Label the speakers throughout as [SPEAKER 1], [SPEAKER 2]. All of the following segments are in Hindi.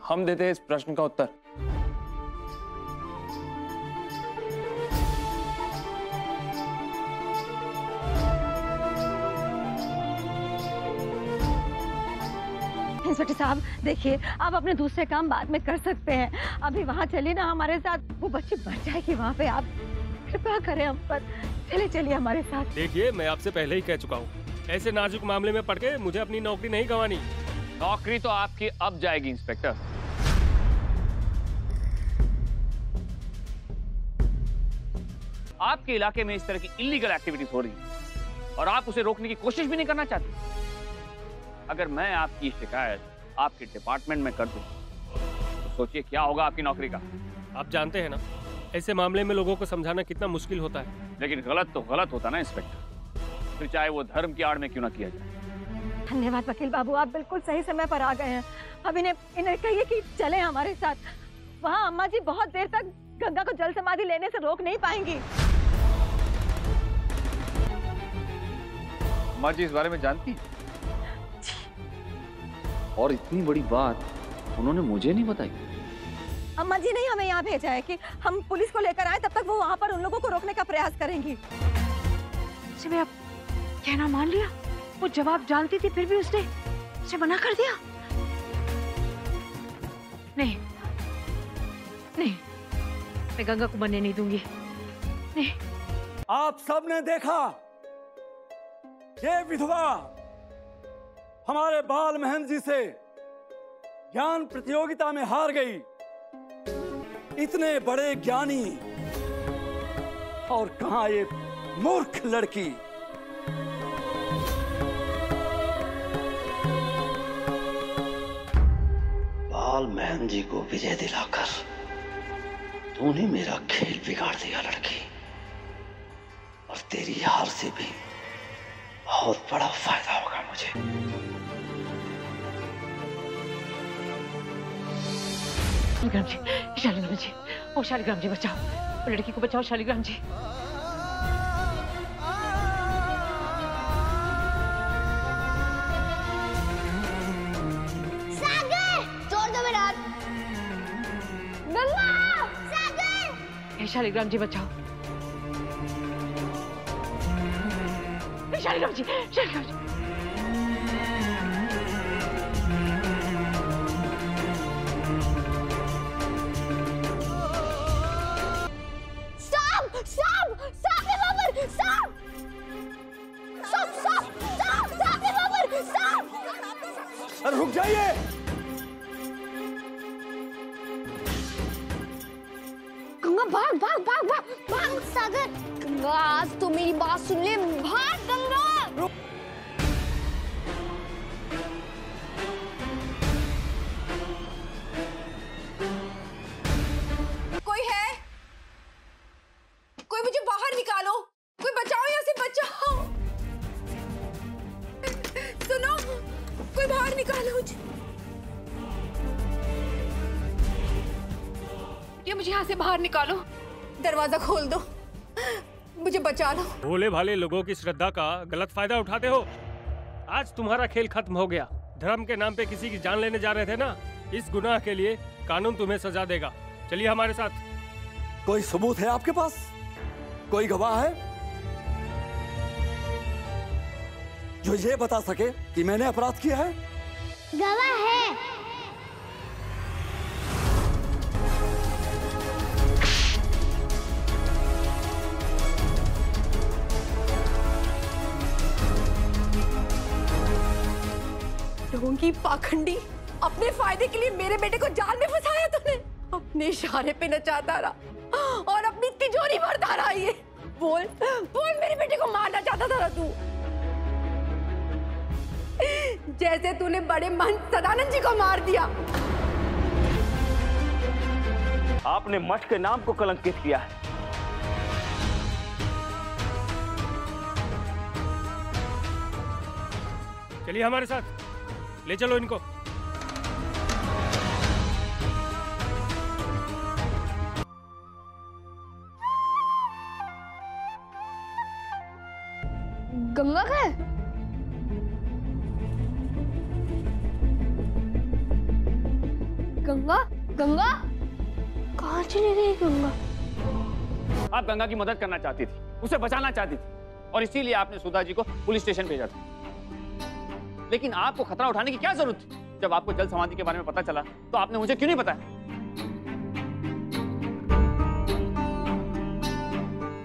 [SPEAKER 1] हम देते हैं इस प्रश्न का उत्तर।
[SPEAKER 2] इंस्पेक्टर साहब देखिए, आप अपने दूसरे काम बाद में कर सकते हैं, अभी वहाँ चलिए ना हमारे साथ, वो बच्ची मर जाएगी वहाँ पे, आप कृपया करें हम पर, चलिए चलिए हमारे साथ।
[SPEAKER 3] देखिए मैं आपसे पहले ही कह चुका हूँ, ऐसे नाजुक मामले में पड़ के मुझे अपनी नौकरी नहीं गंवानी।
[SPEAKER 4] नौकरी तो आपकी अब जाएगी इंस्पेक्टर। आपके इलाके में इस तरह की इलीगल एक्टिविटीज हो रही है और आप उसे रोकने की कोशिश भी नहीं करना चाहते। अगर मैं आपकी शिकायत आपके डिपार्टमेंट में कर दूं, तो सोचिए क्या होगा आपकी नौकरी का।
[SPEAKER 3] आप जानते हैं ना, ऐसे मामले में लोगों को समझाना कितना मुश्किल होता है।
[SPEAKER 4] लेकिन गलत तो गलत होता ना इंस्पेक्टर, फिर चाहे वो धर्म की आड़ में क्यों ना किया जाए।
[SPEAKER 2] धन्यवाद वकील बाबू, आप बिल्कुल सही समय पर आ गए हैं। अब इन्हें कहिए कि चले हमारे साथ, वहाँ अम्मा जी बहुत देर तक गंगा को जल समाधि लेने से रोक नहीं पाएंगी।
[SPEAKER 4] अम्मा जी इस बारे में जानती, और इतनी बड़ी बात उन्होंने मुझे नहीं बताई।
[SPEAKER 2] अम्मा जी ने हमें यहाँ भेजा है कि हम पुलिस को लेकर आए, तब तक वो वहाँ पर उन लोगों को रोकने का प्रयास करेंगी।
[SPEAKER 5] मैं अब कहना मान लिया, वो जवाब जानती थी फिर भी उसने उसे मना कर दिया। नहीं नहीं, मैं गंगा को मरने नहीं दूंगी, नहीं।
[SPEAKER 6] आप सबने देखा ये विधवा हमारे बाल महन जी से ज्ञान प्रतियोगिता में हार गई। इतने बड़े ज्ञानी और कहां ये मूर्ख लड़की।
[SPEAKER 7] बाल महन जी को विजय दिलाकर तूने मेरा खेल बिगाड़ दिया लड़की, और तेरी हार से भी बहुत बड़ा फायदा होगा मुझे।
[SPEAKER 5] शालिग्राम जी, शालिग्राम जी, ओ शालिग्राम जी बचाओ, वो लड़की को बचाओ शालिग्राम जी।
[SPEAKER 8] सागर, छोड़ दो मेरा हाथ। गंगा, सागर।
[SPEAKER 5] शालिग्राम जी बचाओ, शालिग्राम जी, शालिग्राम जी।
[SPEAKER 6] रुक जाइए।
[SPEAKER 8] गंगा भाग भाग भाग भाग भाग। सागर, गंगा आज तो मेरी बात सुन ले, भाग गंगा।
[SPEAKER 9] कोई है? कोई मुझे बाहर निकालो, कोई बचाओ, यहाँ से बचाओ। सुनो, कोई बाहर निकालो मुझे। ये मुझे यहाँ से बाहर निकालो, दरवाजा खोल दो, मुझे बचा लो।
[SPEAKER 3] भोले भाले लोगों की श्रद्धा का गलत फायदा उठाते हो। आज तुम्हारा खेल खत्म हो गया। धर्म के नाम पे किसी की जान लेने जा रहे थे ना, इस गुनाह के लिए कानून तुम्हें सजा देगा। चलिए हमारे साथ।
[SPEAKER 6] कोई सबूत है आपके पास? कोई गवाह है जो ये बता सके कि मैंने अपराध किया है?
[SPEAKER 8] गवाह है।
[SPEAKER 9] ढोंगी पाखंडी, अपने फायदे के लिए मेरे बेटे को जाल में फंसाया तूने। अपने इशारे पे नचाता रहा और अपनी तिजोरी भरता रहा। ये बोल बोल, मेरे बेटे को मारना चाहता था तू, जैसे तूने बड़े महंत सदानंद जी को मार दिया।
[SPEAKER 4] आपने मठ के नाम को कलंकित किया है।
[SPEAKER 3] चलिए हमारे साथ, ले चलो इनको।
[SPEAKER 8] गंगा का है? गंगा गंगा कहाँ चली गई गंगा?
[SPEAKER 4] आप गंगा की मदद करना चाहती थी, उसे बचाना चाहती थी और इसीलिए आपने सुधा जी को पुलिस स्टेशन भेजा था। लेकिन आपको खतरा उठाने की क्या जरूरत थी? जब आपको जल समाधि के बारे में पता चला तो आपने मुझे क्यों नहीं बताया?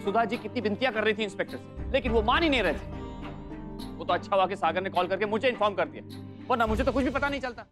[SPEAKER 4] सुधा जी कितनी विनतियां कर रही थी इंस्पेक्टर से, लेकिन वो मान ही नहीं रहे थे। वो तो अच्छा हुआ कि सागर ने कॉल करके मुझे इन्फॉर्म कर दिया, वरना मुझे तो कुछ भी पता नहीं चलता।